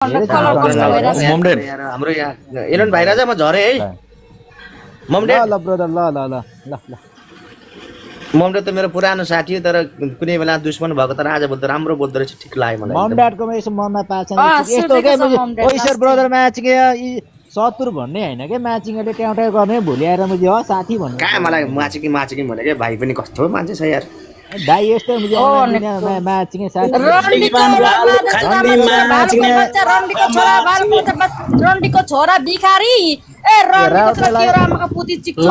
colour कस्तो भइराछ ममडेड यार हाम्रो यहाँ एलन भाइ राजा म झरे है ममडेड ल ब्रदर ल ल ल ल ल ममडेड त मेरो पुरानो साथी हो तर कुनै बेला दुश्मन भएको तर आज बोल्दा राम्रो बोल्दो रहेछ ठीक लाग्यो मलाई मम ड्याडकोमा यसो मनमा पाछ नि यस्तो के ओइसर ब्रदर म्याचिङ यी शत्रु भन्ने हैन के म्याचिङले ट्याउट्याउ गर्ने भोलि आएर मुझे हो साथी भन्ने कहाँ मलाई माचिकी भने के भाइ पनि कस्तो मान्छे छ यार दाइ यस्तो मुझे म्याचिङ साथी रन्डीको छोरा भिखारी ए रन्डीको छोरा के रामको पुती चिक्चु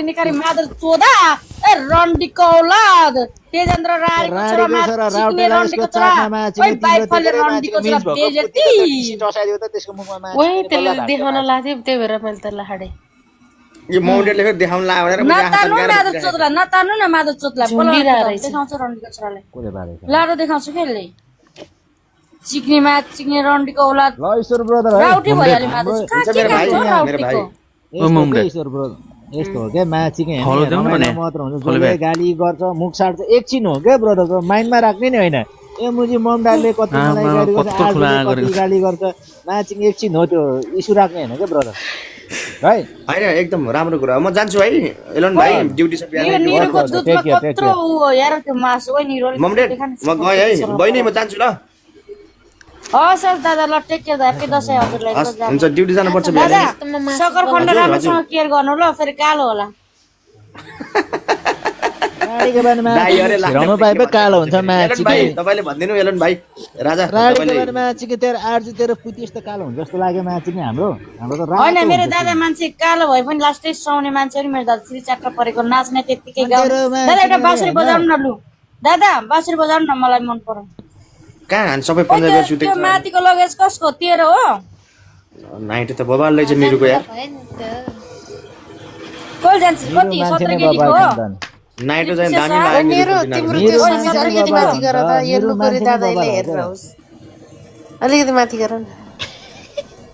निखारी मादर चोदा ए रन्डीको औलाद तेजेन्द्र रायको छोरा माचिक्ने रन्डीको छोरा ओइ बाइक फले रन्डीको छोरा बेजेती टसाइदियो त त्यसको मुखमा ओइ त्यसले देखाउन लाग्थ्यो त्यही भएर मैले त्यसलाई हाडे यो माउन्टेडले फेरि देखाउन लाग्यो भनेर नतानु न मादर चोदलाई देखाउँछ रन्डीको छोरालाई कोले बारेको लाडो देखाउँछ खेल्ने चिक्ने रन्डीको औलाद ल ईश्वर ब्रदर राउटी भइहाल्यो मादर ईश्वर ब्रदर यस्तो हो के म्याचिङ हैन मात्र हुन्छ जसले गाली गर्छ मुख साट्छ एकछिन हो के ब्रदर माइन्डमा राख्ने नि हैन ए मुजी ममडाले कति मलाई गाली गर्छ म्याचिङ एकछिन हो त्यो इस्यु राख्ने हैन के ब्रदर है हैन एकदम राम्रो कुरा म जान्छु है एलन भाइ ड्युटी छ बिहान निरोको दुधमा कत्रो यार त्यो मासु ओइ निरो ममडेड म गए है बहिनी म जान्छु ल हस् दादा ल टेक केयर ह्यापी दशैं हजुरलाई हुन्छ ड्युटी जानु पर्छ बिहान सकरखण्ड राम्रोसँग केयर गर्नु ल फेरि कालो होला गाडीको बारेमा छिराउनु पाए पो कालो हुन्छ म्याचिङ भाइ तपाईले भन्दिनु एलन भाइ राजा गाडीको बारेमा म्याचिङ तेरो आर्जी तेरो पुती यस्तो कालो हुन्छ जस्तो लाग्यो म्याचिङ हाम्रो त हैन मेरो दादा मान्छे कालो भए पनि लास्टै सुहाउने मान्छे हो नि मेरो दादा श्री चक्र परेको नाच्ने त्यतिकै गाउँ दादा एउटा बाँसुरी बजाउनु न लु दादा बाँसुरी बजाउनु न मलाई मन पर्यो कहाँ सबै पन्जाबी सुतेको त्यो माथिको लगेज कसको तेरो हो नाइट त बबाल लैछ निरुको यार कोल जान्छ कति 17 केजीको हो नाइट चाहिँ दामी लाग्यो मेरो तिम्रो त्यो अलिकति माथि गर त येल्लो गरे दादाले हेरेर होस् अलिकति माथि गर न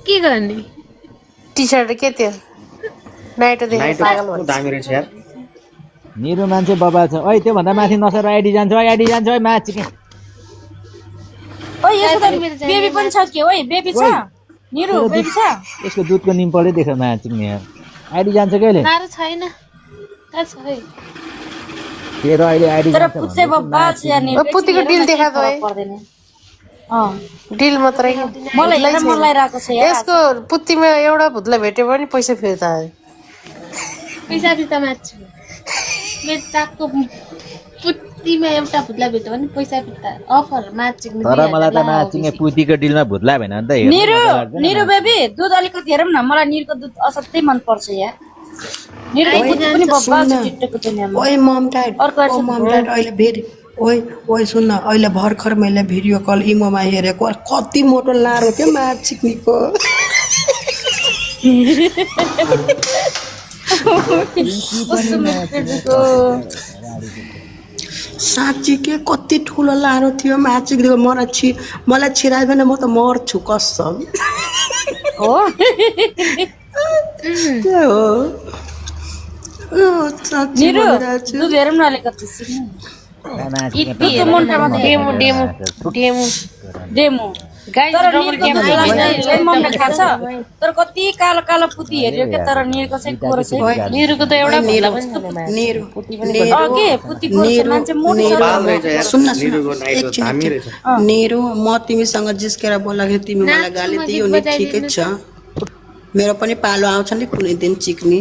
के गर्ने टी-शर्ट के त्यो नाइट देख्न पागल नाइट दामी रहेछ यार निरु मान्छे बबाल छ ओइ त्यो भन्दा माथि नसर आइडी जान्छ ओइ म्याचिङ ओइ यसको त बेबी पनि छ के ओइ बेबी छ निरु बेबी छ यसको दुधको निम्पले देख्यो म्याचिङ यार आइडी जान्छ कहिले सारो छैन का छ है तेरो अहिले आइडी तर पुत्से बबाल छ यार निरु पुतीको डिल देखा दो डिल मात्रै मलाई हेर मन लागिरहेको छ यार यसको पुत्तीमा एउटा भुत्ला भेट्यो भने पैसा फिर्ता पैसा फिर्ता माग्छु मेरो चाकको पुत्तीमा एउटा भुत्ला भेट्यो भने पैसा फिर्ता अफर माग्छु तर मलाई त म्याचिङ पुतीको डिलमा भुत्ला भएन नि त निरु बेबी दुध अलिकति हेरौँ न मलाई निरुको दुध असाध्यै मन पर्छ यार निरुको दुध पनि बबाल छ टिकटकको दुनियामा ओइ मम ड्याड ओ मम ड्याड अहिले भेरी ओइ सुन्न अहिले भर्खर मैले भिडियो कल इमोमा हेरेको कति मोटो लारो थियो म्याचिङको साँच्ची के कति ठुलो लारो थियो म्याचिङको मलाई छिरायो भने म त मर्छु कसम हो के हो निरु दुध हेरौँ न अलिकति डेमो तर कति कालो कालो पुती हेऱ्यो के तर निरको चाहिँ गोरो छ निरुको त एउटा भुत्ला के पुती गोरो छ मान्छे मोटो सुन्न निरु म तिमीसँग जिस्केर बोल्दाखेरि तिमी मलाई गाली दियौ नि ठिकै छ मेरो पनि पालो आउँछ नि कुनै दिन चिक्ने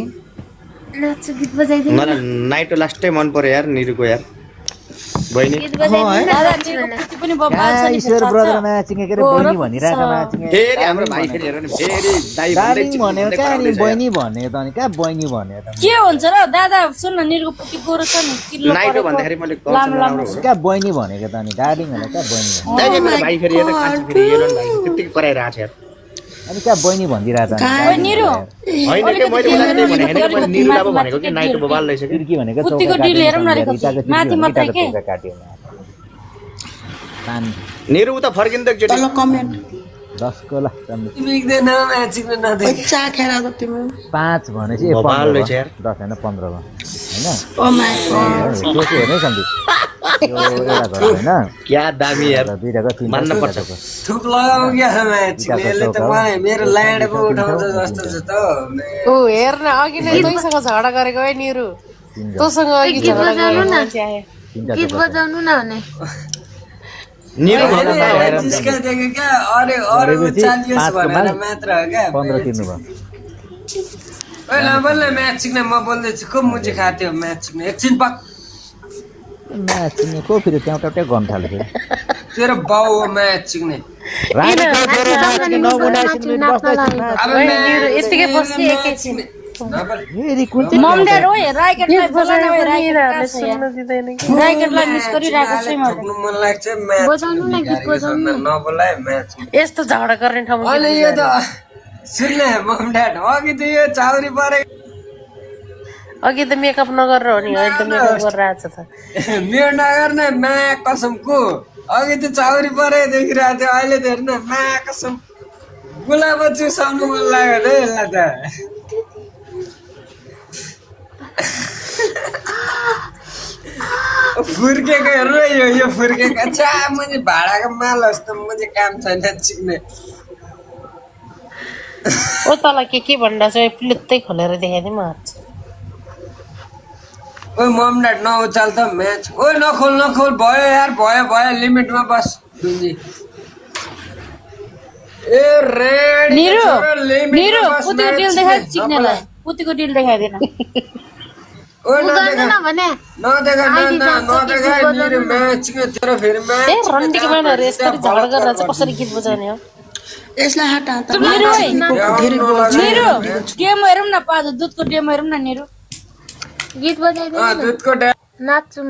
नाच्छु गीत बजाइदिनु मलाई नाइट लास्टै मन पर्यो यार निरुको यार बहिनी दादा निरको पुती पनि बबाल छ नि ईश्वर ब्रदर म्याचिङ के बहिनी भनिराको म्याचिङ फेरि हाम्रो भाइ फेरि हेर नि फेरि दाइ भन्दै भने कहाँ नि बहिनी भन्ने त नि कहाँ बहिनी भन्ने त के हुन्छ र दादा सुन न निरको पुती गोरो छ नि किलो नाइट भन्दाखेरि मैले कहाँ बहिनी भनेको त नि डार्लिङ भने कहाँ बहिनी दाइ मेरो भाइ फेरि हेर कान्छ फेरि एलन भाइ त्यतिकै कराइरहेको छ यार अनि कहाँ बहिनी भनिदिरहेको छ ओइ निरु हैन के मैले मलाई त्यही भने निरुला पो भनेको कि नाइट बबाल रहेछ कि के भनेको पुतीको डिल हेरौँ न अलिकति माथि मात्रै के निरु उता फर्किँदा एकचोटि तल कमेन्ट 10 को ल मिग्दैन म्याचिङ नदे चा खेरा त तिमी 5 भनेपछि 15 रहेछ यार 10 हैन 15 हो हैन ओ माय गॉड के हेर्नै सन्दी यो एउटा घर होइन क्या दामी यार दुईटाको तिनटा मान्न पर्छ थुप लगाऊ क्या म्याचिङले यसले त मलाई मेरो ल्यान्ड पो उठाउँछ जस्तो छ त ऊ हेर्न अघि नै तैसँग झगडा गरेको है निरु तँसँग अघि झगडा गरेको मान्छे आयो गीत बजाउनु न भने निरो जिस्काइदिएको क्या अरे अरूको चालियोस् भनेर मात्र हो क्या 15 तिर्नु भयो ल बोल्न म्याचिङले म बोल्दैछु को मुजी खाथ्यो म्याचिङले एकछिन पक म्याचिङले को फेरि ट्याउट्याउटै गर्न थाल्यो तेरो बाउ हो म्याचिङले अब निरु यतिकै बस्ने एकैछिन मम ड्याड हो राइकेटलाई बोलाउन हो राइकेटलाई सुन्न दिदैन कि राइकेटलाई मिस गरिरहेको छु म मन लाग्छ बजाउनु न गीत बजाउनु नबोलाए म्याच यस्तो झगडा गर्ने ठाउँमा अनि यो त सुन्ने मम ड्याड अघि त यो चाउरी परे अघि त मेकअप नगरेर हो नि अहिले त मेकअप गरेर आएको छ त मेरो नगर्ने मा कसमको अघि त चाउरी परे देखिरहेको थियो अहिले त हेर्न मा कसम गुलाब चुसाउनु मन लाग्यो त यसलाई त फुर्केको हेर्नु यो फुर्केको चा मैले भाडाको माल जस्तो मैले काम छैन चिक्ने ओ तँलाई के भन्दा चाहिँ प्लुत्तै खोलेर देखाइदिएँ म हात ओ मम ड्याड नउचाल त म्याच ओ नखोल भयो यार भयो लिमिटमा बस दुजी ए रेडी निरु पुतिको डिल देखाइ चिक्नेलाई पुतिको डिल देखाइदिन ओ नदेखा निरु म्याच तेरो फेरि म्याच ए रन्डीको मानहरू यसरी झगडा गरेर चाहिँ कसरी गीत बजाउने हो यसलाई हटा त निरु धेरै निरु गेम हेरौँ न पादो दुधको गेम हेरौँ न निरु गीत बजाइदिनु दुधको ड्याड नाच्छु म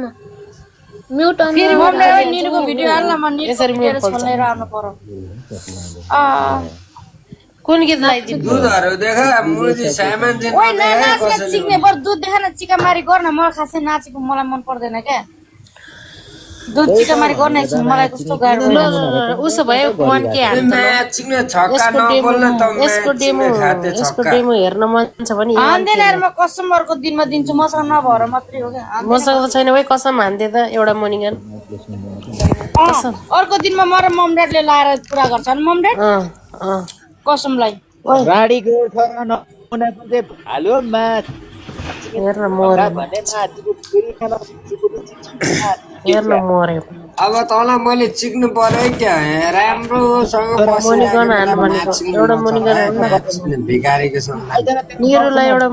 म्युट अन फेरि मम ड्याड निरुको भिडियो हाल्न म यसरी म्युट खोलेर आउनु पर्यो कुन गीत लगाइदिनु दुधहरु देखा मुजी सामान चाहिँ ओइ नाच्न चिक्ने बर दुध देखान चिकामारी गर्न म खासै नाचेको मलाई मन पर्दैन क्या दुध चिकामारी गर्न एकछिन मलाई कस्तो गाह्रो उसो भयो वान के हाल्नु म्याच छक्का नबोल्न त यसको डेमो हेर्न मन छ भने हान्दैन यार म कसम अर्को दिनमा दिन्छु मसँग नभएर मात्रै हो क्या मसँग त छैन भाइ कसम हान्दे त एउटा मर्निङन अर्को दिनमा म र मम ड्याडले लाएर पुरा गर्छन् मम ड्याड कसमलाई राडीको छोरा नहुनाको चाहिँ हाल्यो म्याच हेर्न मरे हेर्न मरे अब तँलाई मैले चिक्नु पर्यो क्या राम्रोसँग मनिगन हाल्नु भनेको एउटा मनिगन हाल्नु भिखारीको सँग निरुलाई एउटा